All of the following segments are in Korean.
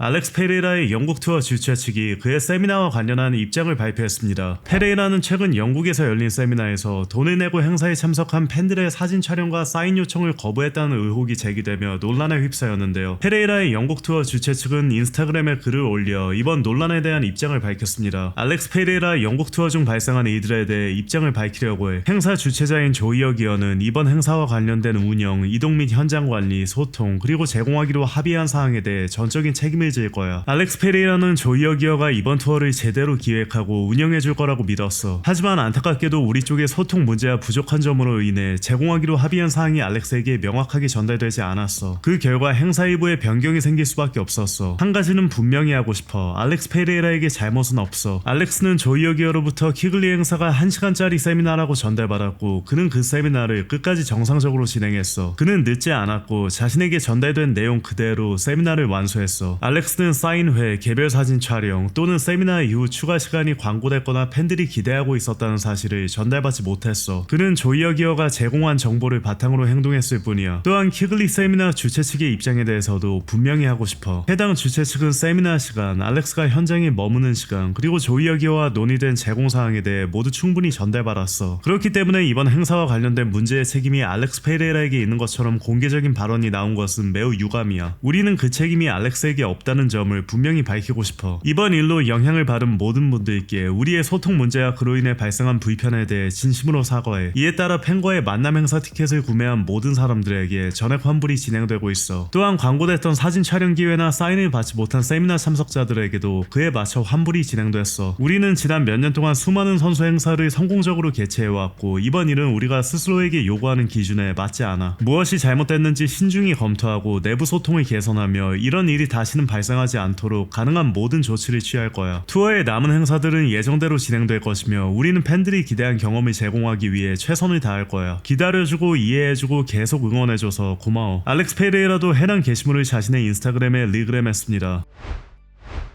알렉스 페레이라의 영국 투어 주최 측이 그의 세미나와 관련한 입장을 발표했습니다. 페레이라는 최근 영국에서 열린 세미나에서 돈을 내고 행사에 참석한 팬들의 사진 촬영과 사인 요청을 거부했다는 의혹이 제기되며 논란에 휩싸였는데요. 페레이라의 영국 투어 주최 측은 인스타그램에 글을 올려 이번 논란에 대한 입장을 밝혔습니다. 알렉스 페레이라 영국 투어 중 발생한 이들에 대해 입장을 밝히려고 해 행사 주최자인 조이어 기어는 이번 행사와 관련된 운영, 이동 및 현장 관리, 소통, 그리고 제공하기로 합의한 사항에 대해 전적인 책임을 질 거야. 알렉스 페레이라는 조이어 기어가 이번 투어를 제대로 기획하고 운영해줄 거라고 믿었어. 하지만 안타깝게도 우리 쪽의 소통 문제와 부족한 점으로 인해 제공하기로 합의한 사항이 알렉스에게 명확하게 전달되지 않았어. 그 결과 행사 일부에 변경이 생길 수밖에 없었어. 한 가지는 분명히 하고 싶어. 알렉스 페레이라에게 잘못은 없어. 알렉스는 조이어 기어로부터 키글리 행사가 1시간짜리 세미나라고 전달받았고 그는 그 세미나를 끝까지 정상적으로 진행했어. 그는 늦지 않았고 자신에게 전달된 내용 그대로 세미나를 완수했어. 알렉스는 사인회, 개별 사진 촬영 또는 세미나 이후 추가 시간이 광고됐거나 팬들이 기대하고 있었다는 사실을 전달받지 못했어. 그는 조이어 기어가 제공한 정보를 바탕으로 행동했을 뿐이야. 또한 키글리 세미나 주최 측의 입장에 대해서도 분명히 하고 싶어. 해당 주최 측은 세미나 시간, 알렉스가 현장에 머무는 시간, 그리고 조이어 기어와 논의된 제공사항에 대해 모두 충분히 전달받았어. 그렇기 때문에 이번 행사와 관련된 문제의 책임이 알렉스 페레이라에게 있는 것처럼 공개적인 발언이 나온 것은 매우 유감이야. 우리는 그 책임이 알렉스에게 없다는 점을 분명히 밝히고 싶어. 이번 일로 영향을 받은 모든 분들께 우리의 소통 문제와 그로 인해 발생한 불편에 대해 진심으로 사과해. 이에 따라 팬과의 만남 행사 티켓을 구매한 모든 사람들에게 전액 환불이 진행되고 있어. 또한 광고됐던 사진 촬영 기회나 사인을 받지 못한 세미나 참석자들에게도 그에 맞춰 환불이 진행됐어. 우리는 지난 몇 년 동안 수많은 선수 행사를 성공적으로 개최해왔고 이번 일은 우리가 스스로에게 요구하는 기준에 맞지 않아. 무엇이 잘못됐는지 신중히 검토하고 내부 소통을 개선하며 이런 일이 다시는 발생하지 않도록 가능한 모든 조치를 취할 거야. 투어의 남은 행사들은 예정대로 진행될 것이며 우리는 팬들이 기대한 경험을 제공하기 위해 최선을 다할 거야. 기다려주고 이해해주고 계속 응원해줘서 고마워. 알렉스 페레이라도 해당 게시물을 자신의 인스타그램에 리그램했습니다.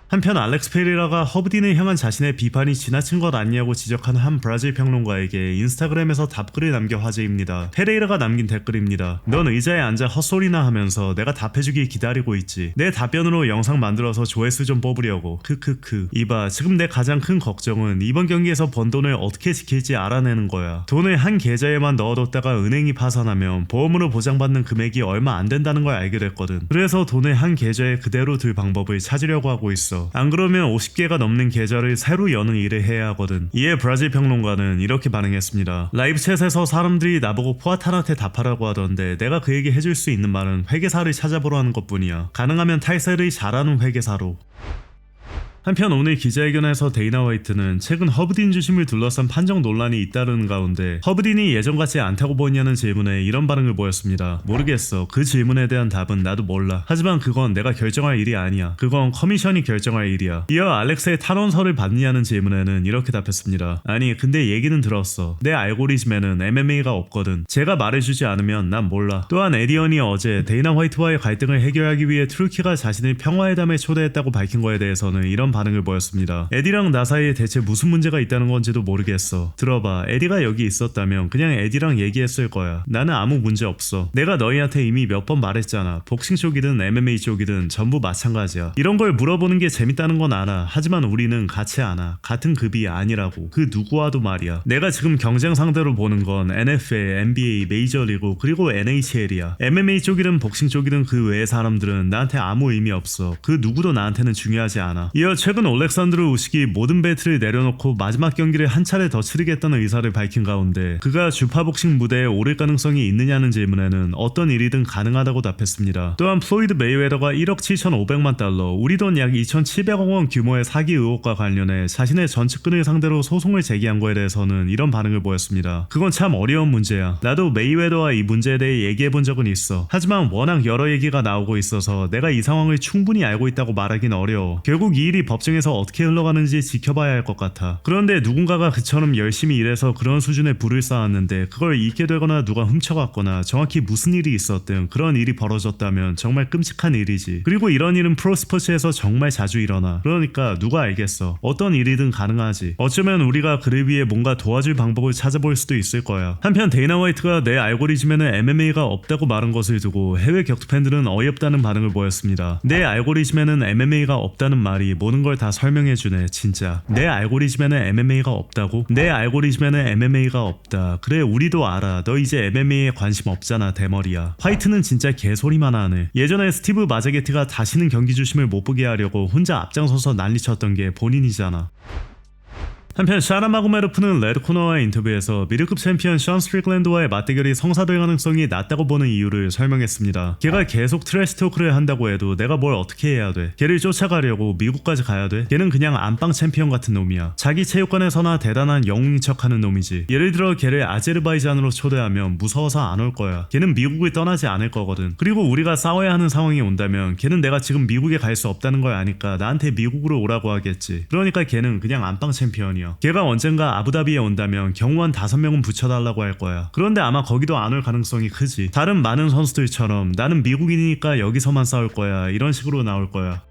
한편 알렉스 페레이라가 허브딘을 향한 자신의 비판이 지나친 것 아니냐고 지적한 한 브라질 평론가에게 인스타그램에서 답글을 남겨 화제입니다. 페레이라가 남긴 댓글입니다. 넌 의자에 앉아 헛소리나 하면서 내가 답해주길 기다리고 있지. 내 답변으로 영상 만들어서 조회수 좀 뽑으려고. 크크크. 이봐, 지금 내 가장 큰 걱정은 이번 경기에서 번 돈을 어떻게 지킬지 알아내는 거야. 돈을 한 계좌에만 넣어뒀다가 은행이 파산하면 보험으로 보장받는 금액이 얼마 안 된다는 걸 알게 됐거든. 그래서 돈을 한 계좌에 그대로 둘 방법을 찾으려고 하고 있어. 안 그러면 50개가 넘는 계좌를 새로 여는 일을 해야 하거든. 이에 브라질 평론가는 이렇게 반응했습니다. 라이브 챗에서 사람들이 나보고 포아탄한테 답하라고 하던데 내가 그에게 해줄 수 있는 말은 회계사를 찾아보라는 것뿐이야. 가능하면 탈세를 잘하는 회계사로. 한편 오늘 기자회견에서 데이나 화이트는 최근 허브딘 주심을 둘러싼 판정 논란이 잇따르는 가운데 허브딘이 예전 같지 않다고 보이냐는 질문에 이런 반응을 보였습니다. 모르겠어. 그 질문에 대한 답은 나도 몰라. 하지만 그건 내가 결정할 일이 아니야. 그건 커미션이 결정할 일이야. 이어 알렉스의 탄원서를 받느냐는 질문에는 이렇게 답했습니다. 아니 근데 얘기는 들었어. 내 알고리즘에는 MMA가 없거든. 제가 말해주지 않으면 난 몰라. 또한 에디언이 어제 데이나 화이트와의 갈등을 해결하기 위해 트루키가 자신을 평화회담에 초대했다고 밝힌 거에 대해서는 이런 반응을 보였습니다. 에디랑 나 사이에 대체 무슨 문제가 있다는 건지도 모르겠어. 들어봐. 에디가 여기 있었다면 그냥 에디랑 얘기했을 거야. 나는 아무 문제 없어. 내가 너희한테 이미 몇 번 말했잖아. 복싱 쪽이든 MMA 쪽이든 전부 마찬가지야. 이런 걸 물어보는 게 재밌다는 건 알아. 하지만 우리는 같이 않아. 같은 급이 아니라고. 그 누구와도 말이야. 내가 지금 경쟁 상대로 보는 건 NFL, NBA, 메이저리그 그리고 NHL이야. MMA 쪽이든 복싱 쪽이든 그 외의 사람들은 나한테 아무 의미 없어. 그 누구도 나한테는 중요하지 않아. 이어 최근 올렉산드르 우식이 모든 벨트를 내려놓고 마지막 경기를 한 차례 더 치르겠다는 의사를 밝힌 가운데 그가 주파복싱 무대에 오를 가능성이 있느냐는 질문에는 어떤 일이든 가능하다고 답했습니다. 또한 플로이드 메이웨더가 1억 7,500만 달러, 우리 돈 약 2,700억 원 규모의 사기 의혹과 관련해 자신의 전 측근을 상대로 소송을 제기한 거에 대해서는 이런 반응을 보였습니다. 그건 참 어려운 문제야. 나도 메이웨더와 이 문제에 대해 얘기해본 적은 있어. 하지만 워낙 여러 얘기가 나오고 있어서 내가 이 상황을 충분히 알고 있다고 말하긴 어려워. 결국 이 일이 법정에서 어떻게 흘러가는지 지켜봐야 할 것 같아. 그런데 누군가가 그처럼 열심히 일해서 그런 수준의 부를 쌓았는데 그걸 잃게 되거나 누가 훔쳐갔거나 정확히 무슨 일이 있었든 그런 일이 벌어졌다면 정말 끔찍한 일이지. 그리고 이런 일은 프로스포츠에서 정말 자주 일어나. 그러니까 누가 알겠어. 어떤 일이든 가능하지. 어쩌면 우리가 그를 위해 뭔가 도와줄 방법을 찾아볼 수도 있을 거야. 한편 데이나 화이트가 내 알고리즘에는 MMA가 없다고 말한 것을 두고 해외 격투 팬들은 어이없다는 반응을 보였습니다. 내 알고리즘에는 MMA가 없다는 말이 모든 걸 다 설명해주네. 진짜 내 알고리즘에는 MMA가 없다고? 내 알고리즘에는 MMA가 없다. 그래 우리도 알아. 너 이제 MMA에 관심 없잖아 대머리야. 화이트는 진짜 개소리만 하네. 예전에 스티브 마제게티가 다시는 경기 주심을 못 보게 하려고 혼자 앞장서서 난리쳤던 게 본인이잖아. 한편 샤라 마고메로프는 레드코너와의 인터뷰에서 미들급 챔피언 션 스트릭랜드와의 맞대결이 성사될 가능성이 낮다고 보는 이유를 설명했습니다. 걔가 계속 트래시 토크를 한다고 해도 내가 뭘 어떻게 해야 돼? 걔를 쫓아가려고 미국까지 가야 돼? 걔는 그냥 안방 챔피언 같은 놈이야. 자기 체육관에서나 대단한 영웅인 척하는 놈이지. 예를 들어 걔를 아제르바이잔으로 초대하면 무서워서 안 올 거야. 걔는 미국을 떠나지 않을 거거든. 그리고 우리가 싸워야 하는 상황이 온다면 걔는 내가 지금 미국에 갈 수 없다는 걸 아니까 나한테 미국으로 오라고 하겠지. 그러니까 걔는 그냥 안방 챔피언이야. 걔가 언젠가 아부다비에 온다면 경호원 5명은 붙여달라고 할 거야. 그런데 아마 거기도 안 올 가능성이 크지. 다른 많은 선수들처럼 나는 미국인이니까 여기서만 싸울 거야 이런 식으로 나올 거야.